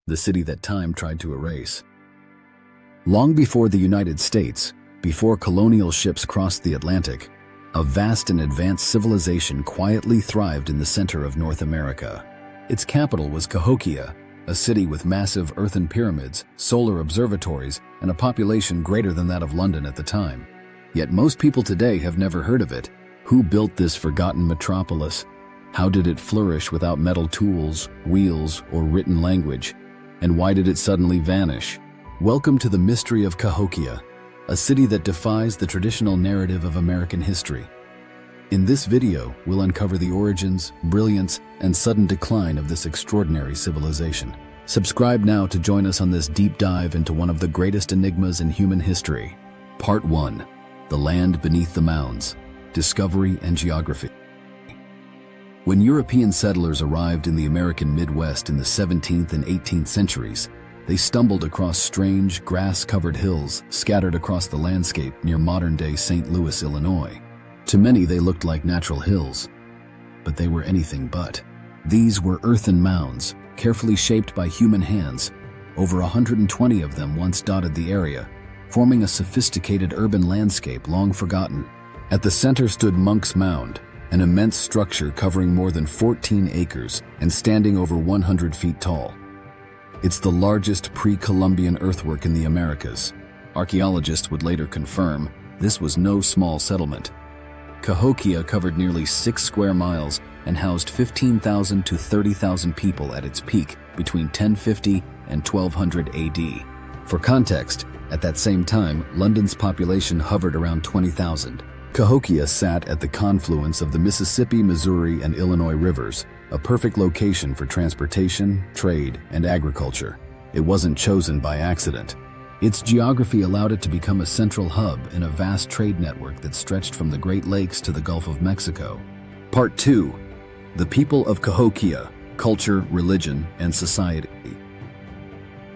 the city that time tried to erase. Long before the United States, before colonial ships crossed the Atlantic, a vast and advanced civilization quietly thrived in the center of North America. Its capital was Cahokia, a city with massive earthen pyramids, solar observatories, and a population greater than that of London at the time. Yet most people today have never heard of it. Who built this forgotten metropolis? How did it flourish without metal tools, wheels, or written language? And why did it suddenly vanish? Welcome to the mystery of Cahokia, a city that defies the traditional narrative of American history. In this video, we'll uncover the origins, brilliance, and sudden decline of this extraordinary civilization. Subscribe now to join us on this deep dive into one of the greatest enigmas in human history. Part 1. The Land Beneath the Mounds, Discovery and Geography. When European settlers arrived in the American Midwest in the 17th and 18th centuries, they stumbled across strange, grass-covered hills scattered across the landscape near modern-day St. Louis, Illinois. To many, they looked like natural hills, but they were anything but. These were earthen mounds, carefully shaped by human hands. Over 120 of them once dotted the area, forming a sophisticated urban landscape long forgotten. At the center stood Monk's Mound, an immense structure covering more than 14 acres and standing over 100 feet tall. It's the largest pre-Columbian earthwork in the Americas. Archaeologists would later confirm this was no small settlement. Cahokia covered nearly 6 square miles and housed 15,000 to 30,000 people at its peak between 1050 and 1200 AD. For context, at that same time, London's population hovered around 20,000. Cahokia sat at the confluence of the Mississippi, Missouri, and Illinois rivers, a perfect location for transportation, trade, and agriculture. It wasn't chosen by accident. Its geography allowed it to become a central hub in a vast trade network that stretched from the Great Lakes to the Gulf of Mexico. Part 2. The People of Cahokia, Culture, Religion, and Society.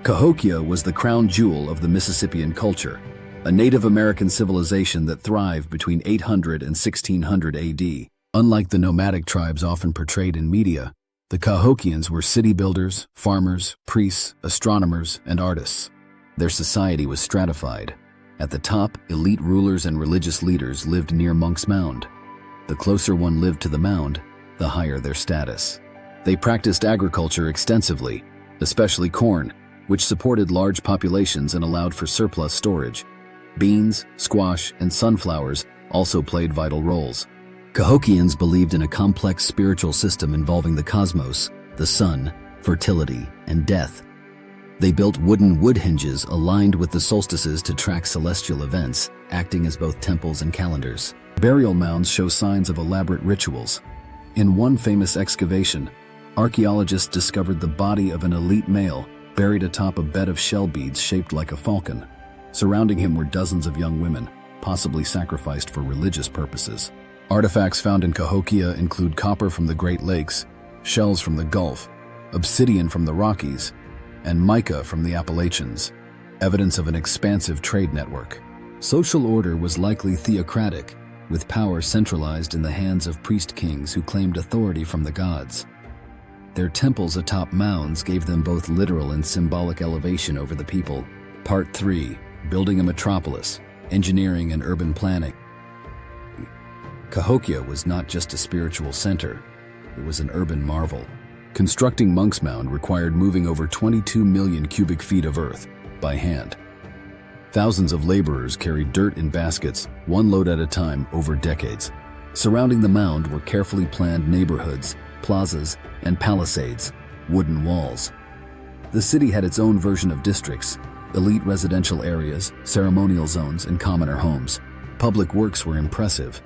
Cahokia was the crown jewel of the Mississippian culture, a Native American civilization that thrived between 800 and 1600 AD. Unlike the nomadic tribes often portrayed in media, the Cahokians were city builders, farmers, priests, astronomers, and artists. Their society was stratified. At the top, elite rulers and religious leaders lived near Monk's Mound. The closer one lived to the mound, the higher their status. They practiced agriculture extensively, especially corn, which supported large populations and allowed for surplus storage. Beans, squash, and sunflowers also played vital roles. Cahokians believed in a complex spiritual system involving the cosmos, the sun, fertility, and death. They built wooden wood hinges aligned with the solstices to track celestial events, acting as both temples and calendars. Burial mounds show signs of elaborate rituals. In one famous excavation, archaeologists discovered the body of an elite male buried atop a bed of shell beads shaped like a falcon. Surrounding him were dozens of young women, possibly sacrificed for religious purposes. Artifacts found in Cahokia include copper from the Great Lakes, shells from the Gulf, obsidian from the Rockies, and mica from the Appalachians, evidence of an expansive trade network. Social order was likely theocratic, with power centralized in the hands of priest-kings who claimed authority from the gods. Their temples atop mounds gave them both literal and symbolic elevation over the people. Part 3. Building a Metropolis, Engineering and Urban Planning. Cahokia was not just a spiritual center, it was an urban marvel. Constructing Monk's Mound required moving over 22 million cubic feet of earth by hand. Thousands of laborers carried dirt in baskets, one load at a time, over decades. Surrounding the mound were carefully planned neighborhoods, plazas, and palisades, wooden walls. The city had its own version of districts, elite residential areas, ceremonial zones, and commoner homes. Public works were impressive.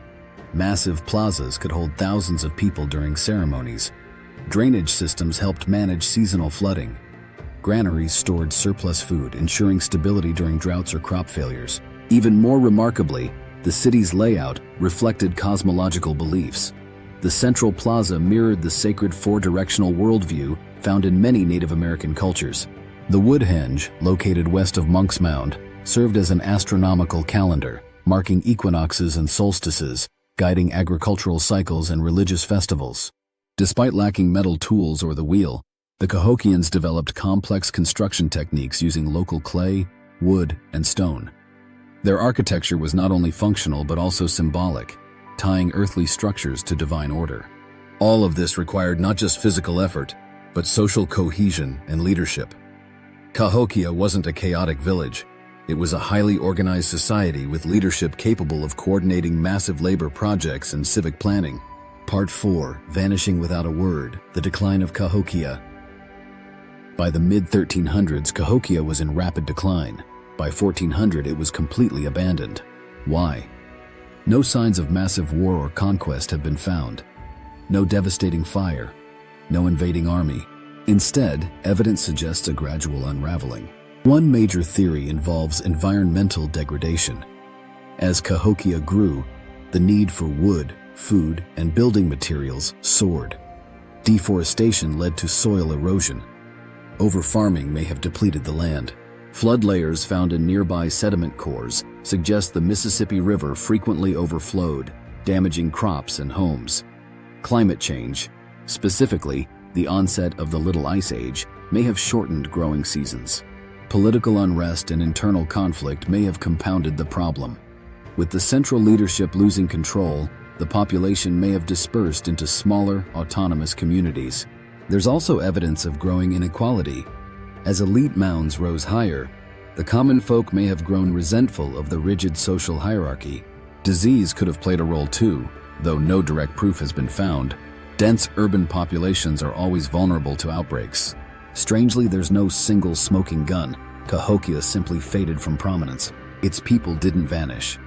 Massive plazas could hold thousands of people during ceremonies. Drainage systems helped manage seasonal flooding. Granaries stored surplus food, ensuring stability during droughts or crop failures. Even more remarkably, the city's layout reflected cosmological beliefs. The central plaza mirrored the sacred four-directional worldview found in many Native American cultures. The Woodhenge, located west of Monk's Mound, served as an astronomical calendar, marking equinoxes and solstices, guiding agricultural cycles and religious festivals. Despite lacking metal tools or the wheel, The Cahokians developed complex construction techniques using local clay, wood, and stone. Their architecture was not only functional but also symbolic, tying earthly structures to divine order. All of this required not just physical effort, but social cohesion and leadership. Cahokia wasn't a chaotic village. It was a highly organized society with leadership capable of coordinating massive labor projects and civic planning. Part 4, Vanishing Without a Word, The Decline of Cahokia. By the mid-1300s, Cahokia was in rapid decline. By 1400, it was completely abandoned. Why? No signs of massive war or conquest have been found. No devastating fire. No invading army. Instead, evidence suggests a gradual unraveling. One major theory involves environmental degradation. As Cahokia grew, the need for wood, food, and building materials soared. Deforestation led to soil erosion. Overfarming may have depleted the land. Flood layers found in nearby sediment cores suggest the Mississippi River frequently overflowed, damaging crops and homes. Climate change, specifically the onset of the Little Ice Age, may have shortened growing seasons. Political unrest and internal conflict may have compounded the problem. With the central leadership losing control, the population may have dispersed into smaller, autonomous communities. There's also evidence of growing inequality. As elite mounds rose higher, the common folk may have grown resentful of the rigid social hierarchy. Disease could have played a role too, though no direct proof has been found. Dense urban populations are always vulnerable to outbreaks. Strangely, there's no single smoking gun. Cahokia simply faded from prominence. Its people didn't vanish.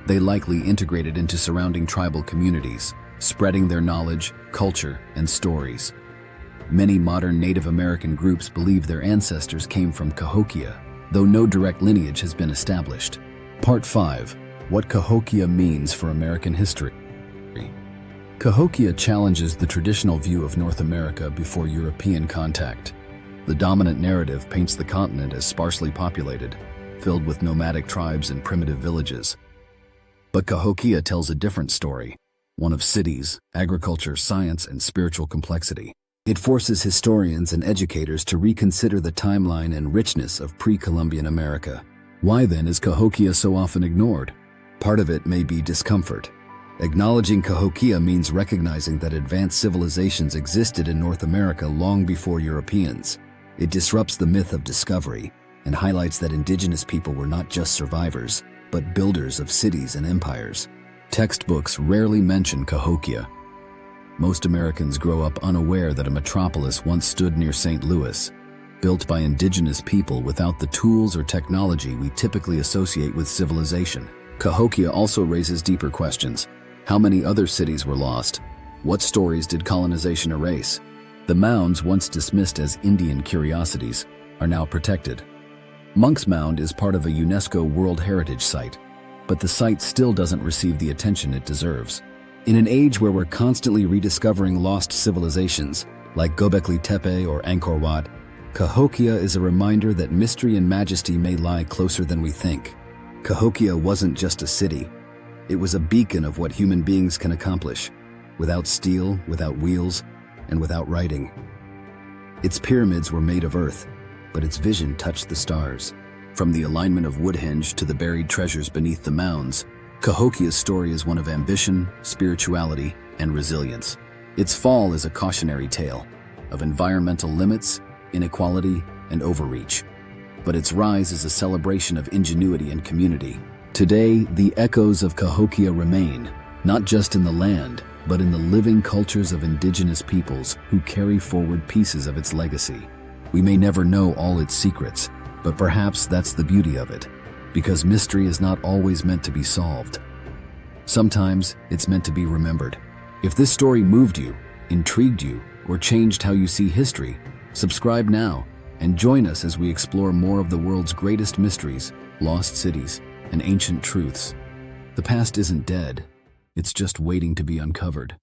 They likely integrated into surrounding tribal communities, spreading their knowledge, culture, and stories. Many modern Native American groups believe their ancestors came from Cahokia, though no direct lineage has been established. Part 5. What Cahokia means for American history. Cahokia challenges the traditional view of North America before European contact. The dominant narrative paints the continent as sparsely populated, filled with nomadic tribes and primitive villages. But Cahokia tells a different story, one of cities, agriculture, science, and spiritual complexity. It forces historians and educators to reconsider the timeline and richness of pre-Columbian America. Why then is Cahokia so often ignored? Part of it may be discomfort. Acknowledging Cahokia means recognizing that advanced civilizations existed in North America long before Europeans. It disrupts the myth of discovery and highlights that indigenous people were not just survivors, but builders of cities and empires. Textbooks rarely mention Cahokia. Most Americans grow up unaware that a metropolis once stood near St. Louis, built by indigenous people without the tools or technology we typically associate with civilization. Cahokia also raises deeper questions. How many other cities were lost? What stories did colonization erase? The mounds, once dismissed as Indian curiosities, are now protected. Monk's Mound is part of a UNESCO World Heritage Site, but the site still doesn't receive the attention it deserves. In an age where we're constantly rediscovering lost civilizations, like Göbekli Tepe or Angkor Wat, Cahokia is a reminder that mystery and majesty may lie closer than we think. Cahokia wasn't just a city. It was a beacon of what human beings can accomplish, without steel, without wheels, and without writing. Its pyramids were made of earth, but its vision touched the stars. From the alignment of Woodhenge to the buried treasures beneath the mounds, Cahokia's story is one of ambition, spirituality, and resilience. Its fall is a cautionary tale of environmental limits, inequality, and overreach. But its rise is a celebration of ingenuity and community. Today, the echoes of Cahokia remain, not just in the land, but in the living cultures of indigenous peoples who carry forward pieces of its legacy. We may never know all its secrets, but perhaps that's the beauty of it, because mystery is not always meant to be solved. Sometimes it's meant to be remembered. If this story moved you, intrigued you, or changed how you see history, subscribe now and join us as we explore more of the world's greatest mysteries, lost cities, and ancient truths. The past isn't dead, it's just waiting to be uncovered.